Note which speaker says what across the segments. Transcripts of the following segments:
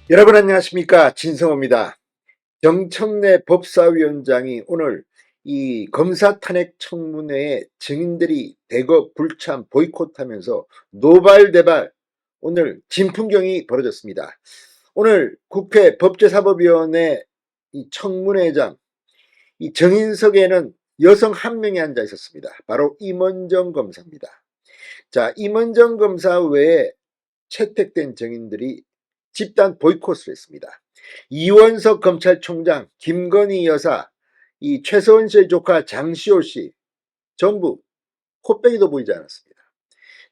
Speaker 1: 여러분 안녕하십니까, 진성호입니다. 정청래 법사위원장이 오늘 이 검사 탄핵 청문회에 증인들이 대거 불참 보이콧하면서 노발대발 오늘 진풍경이 벌어졌습니다. 오늘 국회 법제사법위원회 이 청문회장 이 정인석에는 여성 한 명이 앉아 있었습니다. 바로 임원정 검사입니다. 자, 임원정 검사 외에 채택된 정인들이 집단 보이콧을 했습니다. 이원석 검찰총장, 김건희 여사, 이 최서원 씨의 조카 장시호 씨 전부 코빼기도 보이지 않았습니다.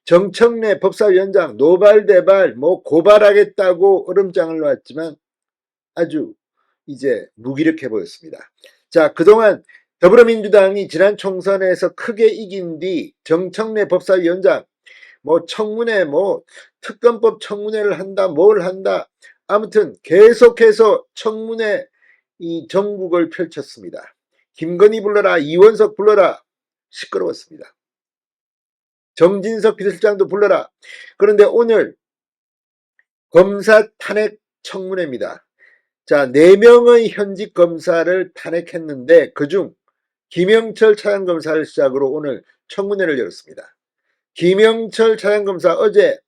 Speaker 1: 정청래 법사위원장 노발대발 고발하겠다고 얼음장을 놨지만 아주 이제 무기력해 보였습니다. 자, 그동안 더불어민주당이 지난 총선에서 크게 이긴 뒤 정청래 법사위원장 청문회 특검법 청문회를 한다 뭘 한다 아무튼 계속해서 청문회 이 전국을 펼쳤습니다. 김건희 불러라, 이원석 불러라, 시끄러웠습니다. 정진석 비서실장도 불러라. 그런데 오늘 검사 탄핵 청문회입니다. 자, 4명의 현직 검사를 탄핵했는데 그중 김영철 차장검사를 시작으로 오늘 청문회를 열었습니다. 김영철 차장검사 어제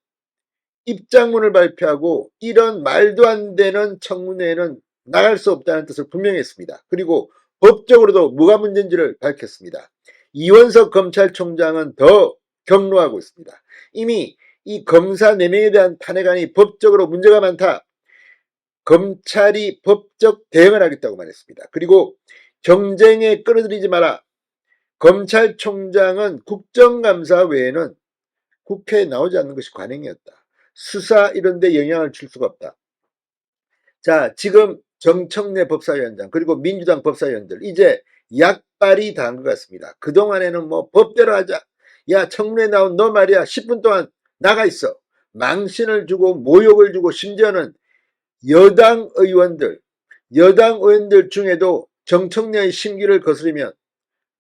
Speaker 1: 입장문을 발표하고 이런 말도 안 되는 청문회에는 나갈 수 없다는 뜻을 분명히 했습니다. 그리고 법적으로도 뭐가 문제인지를 밝혔습니다. 이원석 검찰총장은 더 격노하고 있습니다. 이미 이 검사 4명에 대한 탄핵안이 법적으로 문제가 많다. 검찰이 법적 대응을 하겠다고 말했습니다. 그리고 경쟁에 끌어들이지 마라. 검찰총장은 국정감사 외에는 국회에 나오지 않는 것이 관행이었다. 수사 이런 데 영향을 줄 수가 없다. 자, 지금 정청래 법사위원장 그리고 민주당 법사위원들 이제 약발이 당한 것 같습니다. 그동안에는 법대로 하자. 야, 청문회 나온 너 말이야 10분 동안 나가 있어. 망신을 주고 모욕을 주고 심지어는 여당 의원들 중에도 정청래의 심기를 거스르면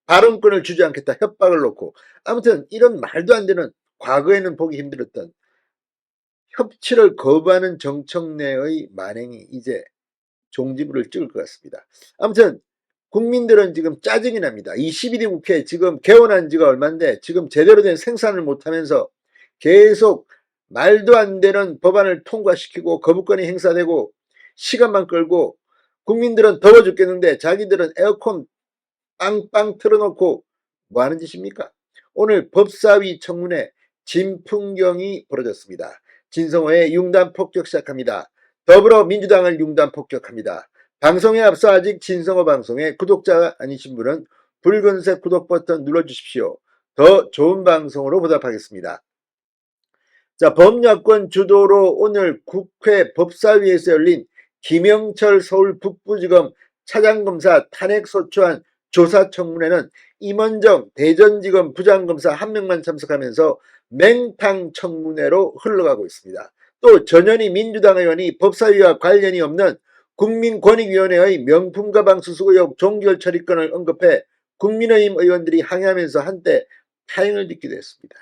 Speaker 1: 발언권을 주지 않겠다 협박을 놓고 아무튼 이런 말도 안 되는 과거에는 보기 힘들었던 협치를 거부하는 정청래의 만행이 이제 종지부를 찍을 것 같습니다. 아무튼 국민들은 지금 짜증이 납니다. 21대 국회 지금 개원한 지가 얼마인데 지금 제대로 된 생산을 못하면서 계속 말도 안 되는 법안을 통과시키고 거부권이 행사되고 시간만 끌고 국민들은 더워 죽겠는데 자기들은 에어컨 빵빵 틀어놓고 뭐 하는 짓입니까? 오늘 법사위 청문회 진풍경이 벌어졌습니다. 진성호의 융단 폭격 시작합니다. 더불어민주당을 융단 폭격합니다. 방송에 앞서 아직 진성호 방송의 구독자가 아니신 분은 붉은색 구독 버튼 눌러주십시오. 더 좋은 방송으로 보답하겠습니다. 자, 범야권 주도로 오늘 국회 법사위에서 열린 김영철 서울 북부지검 차장검사 탄핵소추안 조사청문회는 임원정 대전지검 부장검사 1명만 참석하면서 맹탕 청문회로 흘러가고 있습니다. 또 전현희 민주당 의원이 법사위와 관련이 없는 국민권익위원회의 명품가방 수수 의혹 종결 처리권을 언급해 국민의힘 의원들이 항의하면서 한때 파행을 빚기도 했습니다.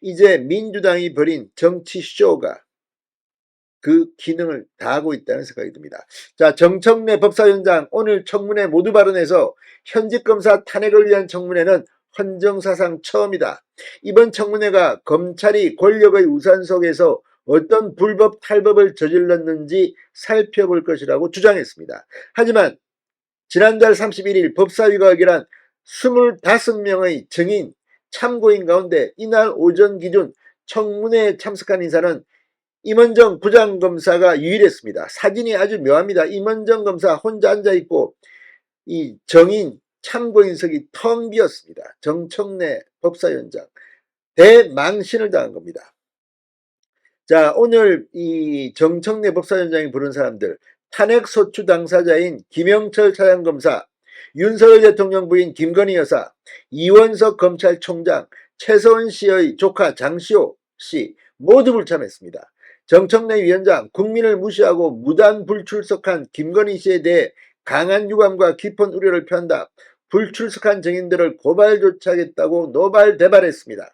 Speaker 1: 이제 민주당이 벌인 정치쇼가 그 기능을 다하고 있다는 생각이 듭니다. 자, 정청래 법사위원장 오늘 청문회 모두 발언해서 현직 검사 탄핵을 위한 청문회는 헌정사상 처음이다. 이번 청문회가 검찰이 권력의 우산 속에서 어떤 불법 탈법을 저질렀는지 살펴볼 것이라고 주장했습니다. 하지만 지난달 31일 법사위가 의결한 25명의 증인 참고인 가운데 이날 오전 기준 청문회에 참석한 인사는 임원정 부장검사가 유일했습니다. 사진이 아주 묘합니다. 임원정 검사 혼자 앉아있고 이 정인 참고인석이 텅 비었습니다. 정청래 법사위원장 대망신을 당한 겁니다. 자, 오늘 이 정청래 법사위원장이 부른 사람들 탄핵소추 당사자인 김영철 차장검사, 윤석열 대통령 부인 김건희 여사, 이원석 검찰총장, 최서원 씨의 조카 장시호 씨 모두 불참했습니다. 정청래 위원장 국민을 무시하고 무단 불출석한 김건희 씨에 대해 강한 유감과 깊은 우려를 표한다. 불출석한 증인들을 고발 조치하겠다고 노발대발했습니다.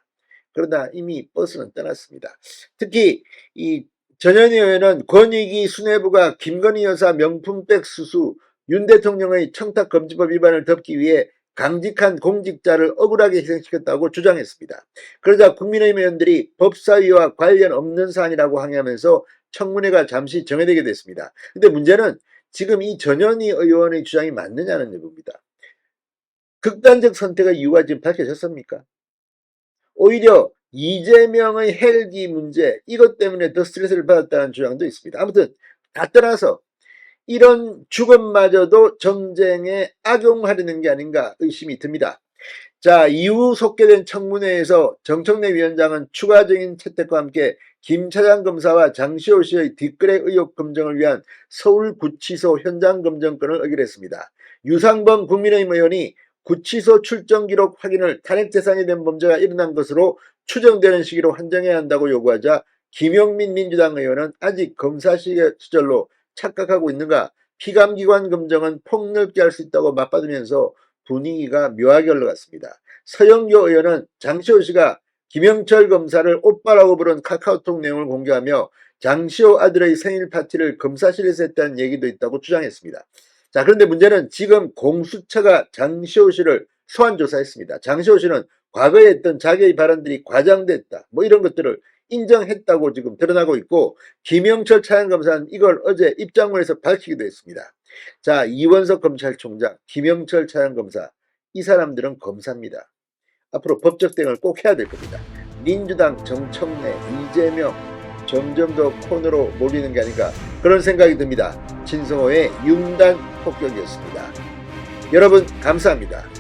Speaker 1: 그러나 이미 버스는 떠났습니다. 특히 이 전현희 의원은 권익위 수뇌부가 김건희 여사 명품백 수수, 윤 대통령의 청탁금지법 위반을 덮기 위해 강직한 공직자를 억울하게 희생시켰다고 주장했습니다. 그러자 국민의힘 의원들이 법사위와 관련 없는 사안이라고 항의하면서 청문회가 잠시 정회되게 됐습니다. 근데 문제는 지금 이 전현희 의원의 주장이 맞느냐는 여부입니다. 극단적 선택의 이유가 지금 밝혀졌습니까? 오히려 이재명의 헬기 문제, 이것 때문에 더 스트레스를 받았다는 주장도 있습니다. 아무튼 다 떠나서 이런 죽음마저도 정쟁에 악용하려는 게 아닌가 의심이 듭니다. 자, 이후 속개된 청문회에서 정청래 위원장은 추가적인 채택과 함께 김 차장 검사와 장시호 씨의 뒷거래 의혹 검증을 위한 서울구치소 현장 검증권을 의결했습니다. 유상범 국민의힘 의원이 구치소 출정 기록 확인을 탄핵 대상이 된 범죄가 일어난 것으로 추정되는 시기로 한정해야 한다고 요구하자 김용민 민주당 의원은 아직 검사 시절로 착각하고 있는가, 피감기관 검증은 폭넓게 할 수 있다고 맞받으면서 분위기가 묘하게 흘러갔습니다. 서영교 의원은 장시호 씨가 김영철 검사를 오빠라고 부른 카카오톡 내용을 공개하며 장시호 아들의 생일 파티를 검사실에서 했다는 얘기도 있다고 주장했습니다. 자, 그런데 문제는 지금 공수처가 장시호 씨를 소환 조사했습니다. 장시호 씨는 과거에 했던 자기의 발언들이 과장됐다, 뭐 이런 것들을 인정했다고 지금 드러나고 있고, 김영철 차장검사는 이걸 어제 입장문에서 밝히기도 했습니다. 자, 이원석 검찰총장, 김영철 차장검사, 이 사람들은 검사입니다. 앞으로 법적 대응을 꼭 해야 될 겁니다. 민주당 정청래, 이재명 점점 더 코너로 몰리는 게 아닌가, 그런 생각이 듭니다. 진성호의 융단 폭격이었습니다. 여러분 감사합니다.